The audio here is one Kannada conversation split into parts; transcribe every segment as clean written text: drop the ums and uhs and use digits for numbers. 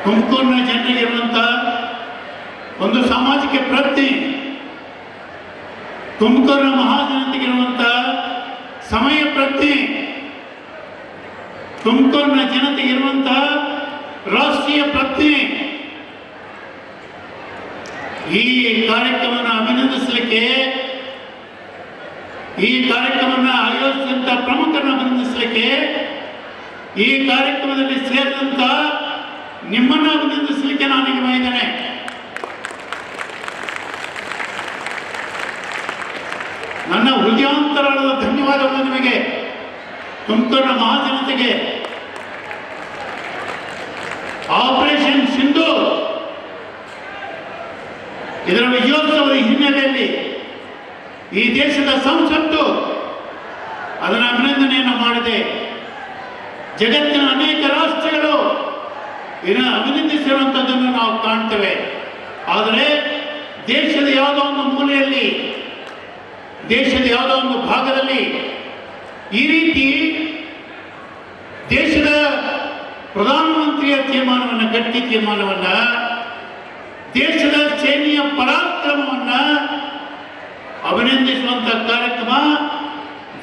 ತುಮಕೂರಿನ ಜನರಿಗಿರುವಂಥ ಒಂದು ಸಾಮಾಜಿಕ ಪ್ರಜ್ಞೆ, ತುಮಕೂರಿನ ಮಹಾಜನತೆಗಿರುವಂಥ ಸಮಯ ಪ್ರಜ್ಞೆ, ತುಮಕೂರಿನ ಜನತೆಗಿರುವಂಥ ರಾಷ್ಟ್ರೀಯ ಪ್ರಜ್ಞೆ, ಈ ಕಾರ್ಯಕ್ರಮವನ್ನು ಅಭಿನಂದಿಸಲಿಕ್ಕೆ, ಈ ಕಾರ್ಯಕ್ರಮವನ್ನು ಆಯೋಜಿಸಿದಂಥ ಪ್ರಮುಖರನ್ನು ಅಭಿನಂದಿಸಲಿಕ್ಕೆ, ಈ ಕಾರ್ಯಕ್ರಮದಲ್ಲಿ ಸೇರಿದಂಥ ನಿಮ್ಮನ್ನು ಅಭಿನಂದಿಸಲಿಕ್ಕೆ ನಾನೀಗ ಬಯಸ್ತೇನೆ. ನನ್ನ ಹೃದಯಾಂತರಾಳದ ಧನ್ಯವಾದಗಳು ನಿಮಗೆ, ತುಮಕೂರಿನ ಮಹಾಜನತೆಗೆ. ಆಪರೇಷನ್ ಸಿಂಧೂರ್ ಇದರ ವಿಜಯೋತ್ಸವದ ಹಿನ್ನೆಲೆಯಲ್ಲಿ ಈ ದೇಶದ ಸಂಸತ್ತು ಅದರ ಅಭಿನಂದನೆಯನ್ನು ಮಾಡಿದೆ. ಜಗತ್ತಿನ ಅನೇಕ ರಾಷ್ಟ್ರಗಳು ಇದನ್ನು ಅಭಿನಂದಿಸಿರುವಂಥದ್ದನ್ನು ನಾವು ಕಾಣ್ತೇವೆ. ಆದರೆ ದೇಶದ ಯಾವುದೋ ಒಂದು ಮೂಲೆಯಲ್ಲಿ, ದೇಶದ ಯಾವುದೋ ಒಂದು ಭಾಗದಲ್ಲಿ ಈ ರೀತಿ ದೇಶದ ಪ್ರಧಾನಮಂತ್ರಿಯ ತೀರ್ಮಾನವನ್ನು, ಗಟ್ಟಿ ತೀರ್ಮಾನವನ್ನು, ದೇಶದ ಸೇನೆಯ ಪರಾಕ್ರಮವನ್ನು ಅಭಿನಂದಿಸುವಂಥ ಕಾರ್ಯಕ್ರಮ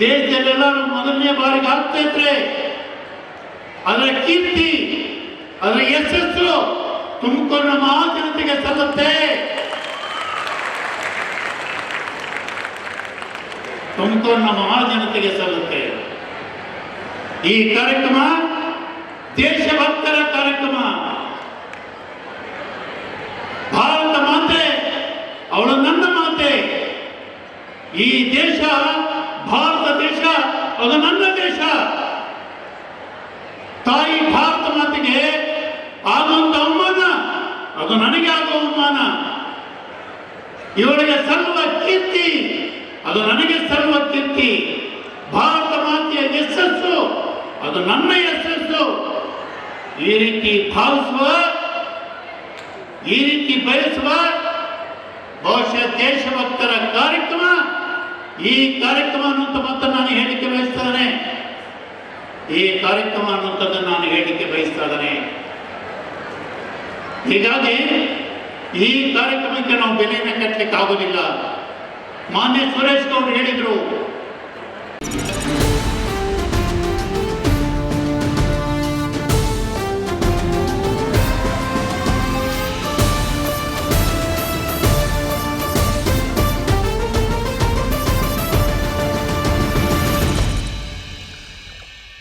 ದೇಶದಲ್ಲೆಲ್ಲರೂ ಮೊದಲನೇ ಬಾರಿಗೆ ಆಗ್ತಾ ಇದ್ರೆ ಅದರ ಕೀರ್ತಿ, ಅದರ ಯಶಸ್ಸು ತುಮಕೂರಿನ ಮಹಾಜನತೆಗೆ ಸಲ್ಲುತ್ತೆ. ತುಮಕೂರಿನ ಮಹಾಜನತೆಗೆ ಸಲ್ಲುತ್ತೆ. ಈ ಕಾರ್ಯಕ್ರಮ ದೇಶಭಕ್ತರ ಕಾರ್ಯಕ್ರಮ. ಭಾರತ ಮಾತೆ ಅವಳು ನನ್ನ ಮಾತೆ. ಈ ದೇಶ, ಭಾರತ ದೇಶ, ಅದು ನನ್ನ ದೇಶ. ತಾಯಿ ಭಾರತ ಮಾತೆಗೆ ಆಗುವಂತ ಅವಮಾನ ಅದು ನನಗೆ ಆಗುವ ಅವಮಾನ. ಇವಳಿಗೆ ಸಲ್ಲುವ ಕೀರ್ತಿ ಅದು ನನಗೆ ಸಲ್ಲುವ ಕೀರ್ತಿ. ಭಾರತ ಮಾತೆಯ ಯಶಸ್ಸು ಅದು ನನ್ನ ಯಶಸ್ಸು. ಈ ರೀತಿ ಭಾವಿಸುವ, ಈ ರೀತಿ ಬಯಸುವ ಬಹುಶಃ ದೇಶಭಕ್ತರ ಕಾರ್ಯಕ್ರಮ. ಈ ಕಾರ್ಯಕ್ರಮ ಅನ್ನುವಂಥ ಮಾತನ್ನು ನಾನು ಹೇಳಿಕೆ ಬಯಸ್ತಾ ಇದ್ದೇನೆ. ಈ ಕಾರ್ಯಕ್ರಮ ಅನ್ನುವಂಥದ್ದನ್ನು ನಾನು ಹೇಳಿಕೆ ಬಯಸ್ತಾ ಇದ್ದೇನೆ. ಹೀಗಾಗಿ ಈ ಕಾರ್ಯಕ್ರಮಕ್ಕೆ ನಾವು ಬೆಲೆಯನ್ನು ಕಟ್ಟಲಿಕ್ಕೆ ಆಗೋದಿಲ್ಲ. ಮಾನ್ಯ ಸುರೇಶ್ ಗೌಡರು ಹೇಳಿದರು,